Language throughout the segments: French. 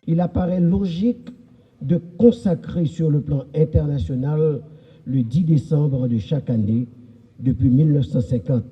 Il apparaît logique de consacrer sur le plan international le 10 décembre de chaque année, depuis 1950,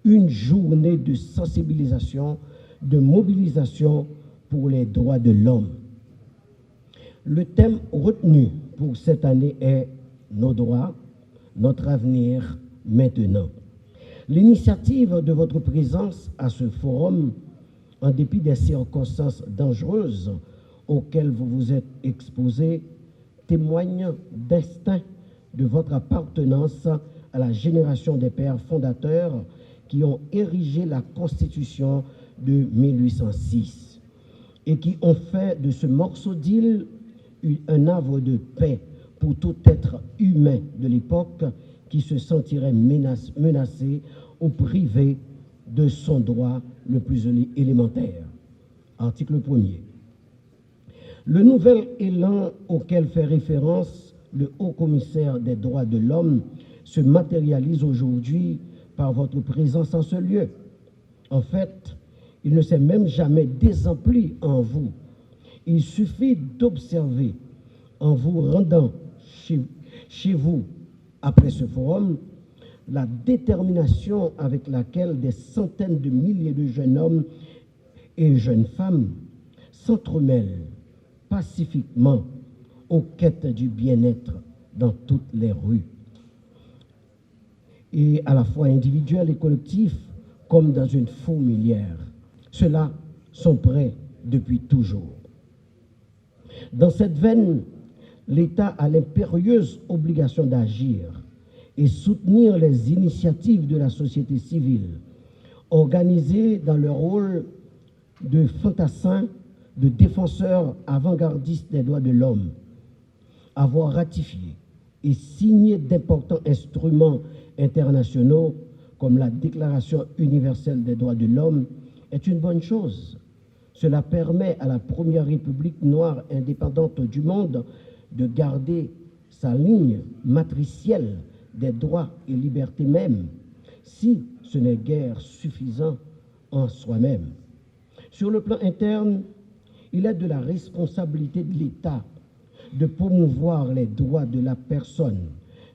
une journée de sensibilisation, de mobilisation pour les droits de l'homme. Le thème retenu pour cette année est « Nos droits, notre avenir maintenant ». L'initiative de votre présence à ce forum, en dépit des circonstances dangereuses auxquelles vous vous êtes exposés, témoigne d'instinct de votre appartenance à la génération des pères fondateurs qui ont érigé la Constitution de 1806 et qui ont fait de ce morceau d'île un havre de paix pour tout être humain de l'époque qui se sentirait menacé ou privé de son droit le plus élémentaire. Article 1er. Le nouvel élan auquel fait référence le Haut-Commissaire des droits de l'homme se matérialise aujourd'hui par votre présence en ce lieu. En fait, il ne s'est même jamais désempli en vous. Il suffit d'observer, en vous rendant chez vous après ce forum, la détermination avec laquelle des centaines de milliers de jeunes hommes et jeunes femmes s'entremêlent pacifiquement aux quêtes du bien-être dans toutes les rues, et à la fois individuels et collectifs, comme dans une fourmilière. Ceux-là sont prêts depuis toujours. Dans cette veine, l'État a l'impérieuse obligation d'agir et soutenir les initiatives de la société civile, organisées dans leur rôle de fantassins, de défenseurs avant-gardistes des droits de l'homme. Avoir ratifié et signé d'importants instruments internationaux comme la Déclaration universelle des droits de l'homme est une bonne chose. Cela permet à la première république noire indépendante du monde de garder sa ligne matricielle des droits et libertés même, si ce n'est guère suffisant en soi-même. Sur le plan interne, il est de la responsabilité de l'État de promouvoir les droits de la personne,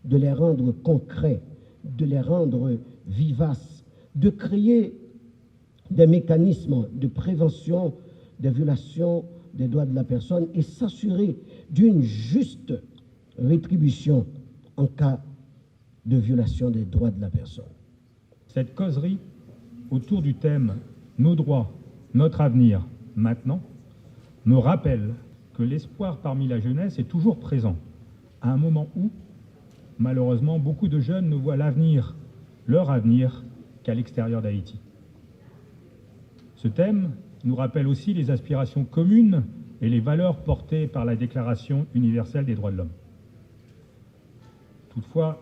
de les rendre concrets, de les rendre vivaces, de créer des mécanismes de prévention des violations des droits de la personne et s'assurer d'une juste rétribution en cas de violation des droits de la personne. Cette causerie autour du thème « Nos droits, notre avenir, maintenant » me rappelle que l'espoir parmi la jeunesse est toujours présent, à un moment où, malheureusement, beaucoup de jeunes ne voient l'avenir, leur avenir, qu'à l'extérieur d'Haïti. Ce thème nous rappelle aussi les aspirations communes et les valeurs portées par la Déclaration universelle des droits de l'homme. Toutefois,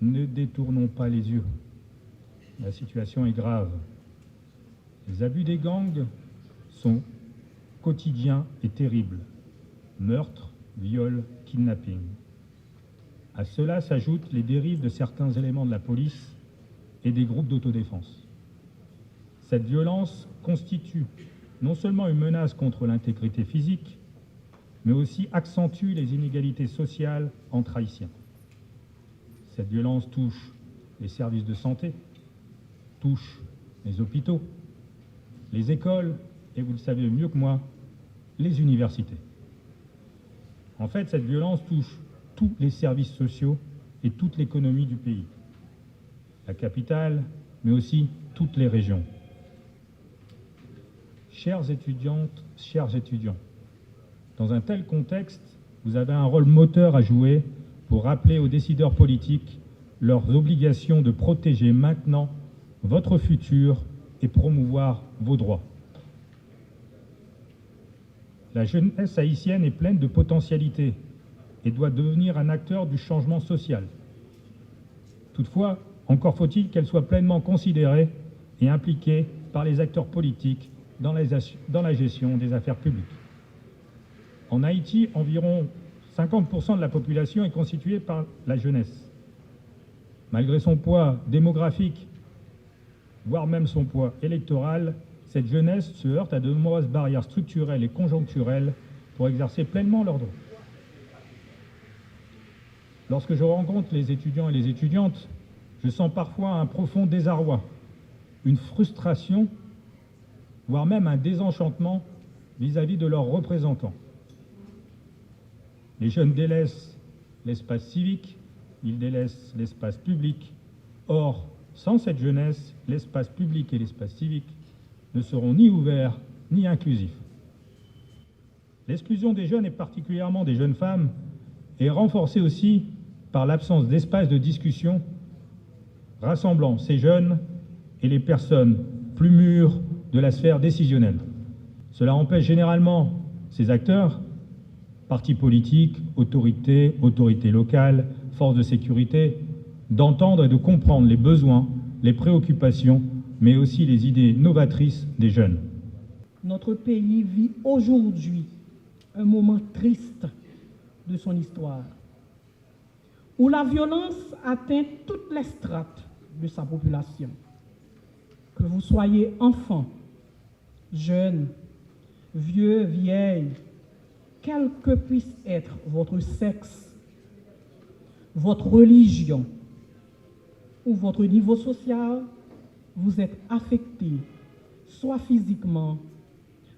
ne détournons pas les yeux. La situation est grave. Les abus des gangs sont quotidiens et terribles. Meurtres, viols, kidnapping. À cela s'ajoutent les dérives de certains éléments de la police et des groupes d'autodéfense. Cette violence constitue non seulement une menace contre l'intégrité physique, mais aussi accentue les inégalités sociales entre Haïtiens. Cette violence touche les services de santé, touche les hôpitaux, les écoles, et vous le savez mieux que moi, les universités. En fait, cette violence touche tous les services sociaux et toute l'économie du pays. La capitale, mais aussi toutes les régions. Chères étudiantes, chers étudiants, dans un tel contexte, vous avez un rôle moteur à jouer pour rappeler aux décideurs politiques leurs obligations de protéger maintenant votre futur et promouvoir vos droits. La jeunesse haïtienne est pleine de potentialités et doit devenir un acteur du changement social. Toutefois, encore faut-il qu'elle soit pleinement considérée et impliquée par les acteurs politiques dans la gestion des affaires publiques. En Haïti, environ 50% de la population est constituée par la jeunesse. Malgré son poids démographique, voire même son poids électoral, cette jeunesse se heurte à de nombreuses barrières structurelles et conjoncturelles pour exercer pleinement leurs droits. Lorsque je rencontre les étudiants et les étudiantes, je sens parfois un profond désarroi, une frustration, voire même un désenchantement vis-à-vis de leurs représentants. Les jeunes délaissent l'espace civique, ils délaissent l'espace public. Or, sans cette jeunesse, l'espace public et l'espace civique ne seront ni ouverts ni inclusifs. L'exclusion des jeunes, et particulièrement des jeunes femmes, est renforcée aussi par l'absence d'espace de discussion rassemblant ces jeunes et les personnes plus mûres de la sphère décisionnelle. Cela empêche généralement ces acteurs, partis politiques, autorités locales, forces de sécurité, d'entendre et de comprendre les besoins, les préoccupations, mais aussi les idées novatrices des jeunes. Notre pays vit aujourd'hui un moment triste de son histoire, où la violence atteint toutes les strates de sa population. Que vous soyez enfant, jeune, vieux, vieille, quel que puisse être votre sexe, votre religion ou votre niveau social, vous êtes affecté, soit physiquement,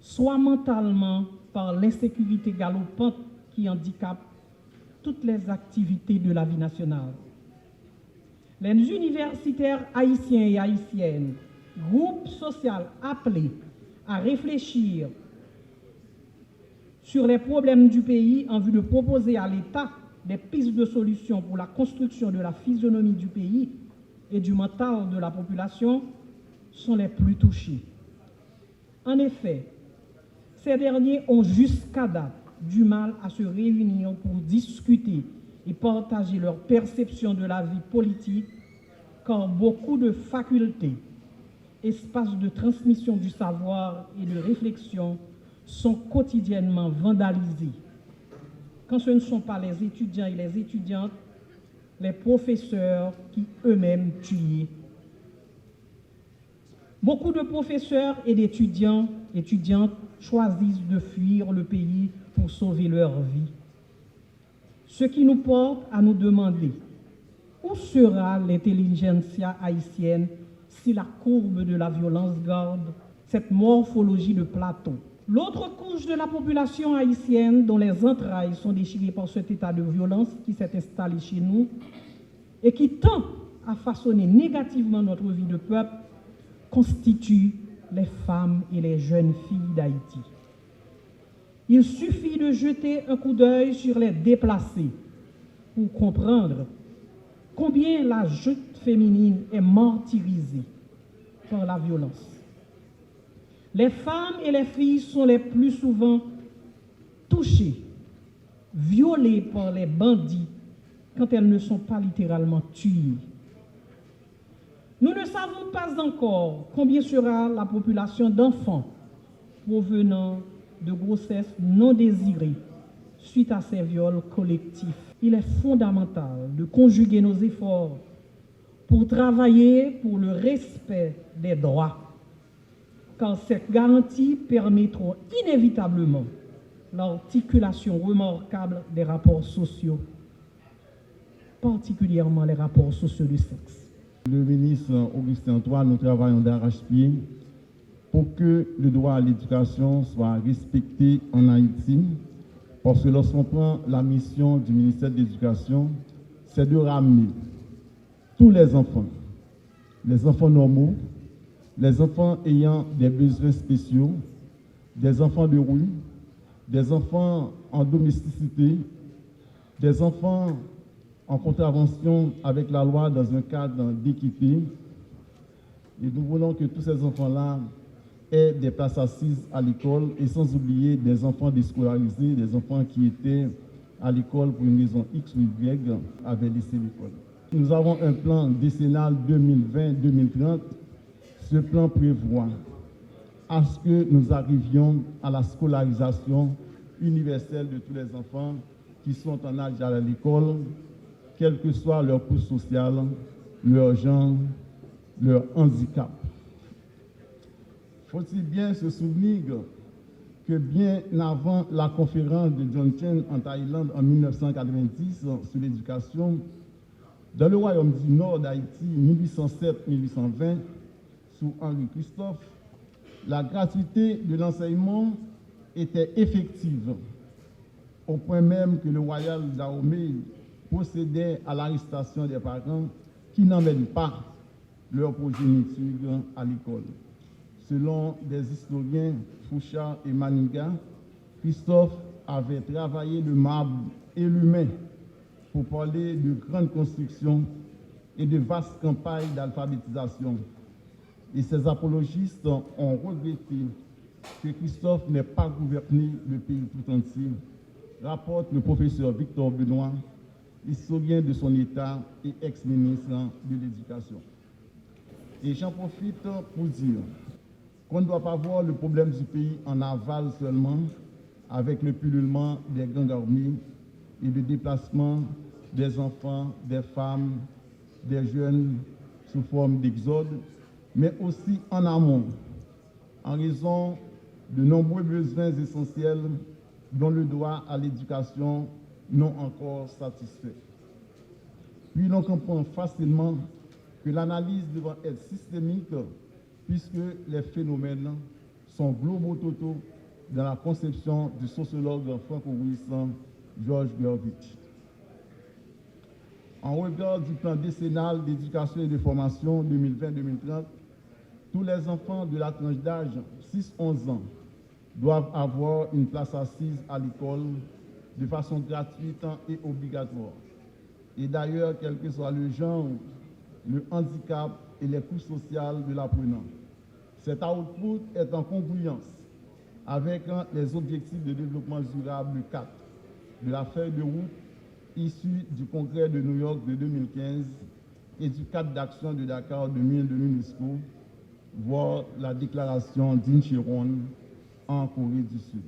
soit mentalement, par l'insécurité galopante qui handicape toutes les activités de la vie nationale. Les universitaires haïtiens et haïtiennes, groupe social appelés à réfléchir sur les problèmes du pays en vue de proposer à l'État des pistes de solutions pour la construction de la physionomie du pays et du mental de la population, sont les plus touchés. En effet, ces derniers ont jusqu'à date du mal à se réunir pour discuter et partager leur perception de la vie politique, car beaucoup de facultés, espaces de transmission du savoir et de réflexion sont quotidiennement vandalisés. Quand ce ne sont pas les étudiants et les étudiantes, les professeurs qui eux-mêmes tuent. Beaucoup de professeurs et d'étudiants, étudiantes choisissent de fuir le pays pour sauver leur vie. Ce qui nous porte à nous demander où sera l'intelligentsia haïtienne si la courbe de la violence garde cette morphologie de Platon. L'autre couche de la population haïtienne dont les entrailles sont déchirées par cet état de violence qui s'est installé chez nous et qui tend à façonner négativement notre vie de peuple constitue les femmes et les jeunes filles d'Haïti. Il suffit de jeter un coup d'œil sur les déplacés pour comprendre combien la jute féminine est martyrisée par la violence. Les femmes et les filles sont les plus souvent touchées, violées par les bandits quand elles ne sont pas littéralement tuées. Nous ne savons pas encore combien sera la population d'enfants provenant de grossesses non désirées suite à ces viols collectifs. Il est fondamental de conjuguer nos efforts pour travailler pour le respect des droits, car cette garantie permettra inévitablement l'articulation remarquable des rapports sociaux, particulièrement les rapports sociaux de sexe. Le ministre Augustin Antoine, nous travaillons d'arrache-pied pour que le droit à l'éducation soit respecté en Haïti, parce que lorsqu'on prend la mission du ministère de l'Éducation, c'est de ramener tous les enfants normaux, les enfants ayant des besoins spéciaux, des enfants de rue, des enfants en domesticité, des enfants en contravention avec la loi dans un cadre d'équité. Et nous voulons que tous ces enfants-là aient des places assises à l'école et sans oublier des enfants déscolarisés, des enfants qui étaient à l'école pour une raison X ou Y, avaient laissé l'école. Nous avons un plan décennal 2020-2030. Ce plan prévoit à ce que nous arrivions à la scolarisation universelle de tous les enfants qui sont en âge d'aller à l'école, quel que soit leur couche sociale, leur genre, leur handicap. Faut-il bien se souvenir que bien avant la conférence de Jongchen en Thaïlande en 1990 sur l'éducation, dans le royaume du Nord d'Haïti, 1807-1820, sous Henri Christophe, la gratuité de l'enseignement était effective, au point même que le royal Dahomey procédait à l'arrestation des parents qui n'emmènent pas leur progéniture à l'école. Selon des historiens Fouchard et Maniga, Christophe avait travaillé le marbre et l'humain pour parler de grandes constructions et de vastes campagnes d'alphabétisation. Et ces apologistes ont regretté que Christophe n'ait pas gouverné le pays tout entier, rapporte le professeur Victor Benoît, historien de son État et ex-ministre de l'Éducation. Et j'en profite pour dire qu'on ne doit pas voir le problème du pays en aval seulement, avec le pullulement des gangs armés et le déplacement des enfants, des femmes, des jeunes sous forme d'exode, mais aussi en amont, en raison de nombreux besoins essentiels dont le droit à l'éducation non encore satisfait. Puis l'on comprend facilement que l'analyse devra être systémique puisque les phénomènes sont globaux totaux dans la conception du sociologue franco-russe Georges Gervich. En regard du plan décennal d'éducation et de formation 2020-2030, tous les enfants de la tranche d'âge 6-11 ans doivent avoir une place assise à l'école de façon gratuite et obligatoire. Et d'ailleurs, quel que soit le genre, le handicap et les coûts sociaux de l'apprenant. Cet output est en congruence avec les objectifs de développement durable 4 de la feuille de route issue du Congrès de New York de 2015 et du cadre d'action de Dakar 2000 de l'UNESCO, voire la déclaration d'Incheon en Corée du Sud.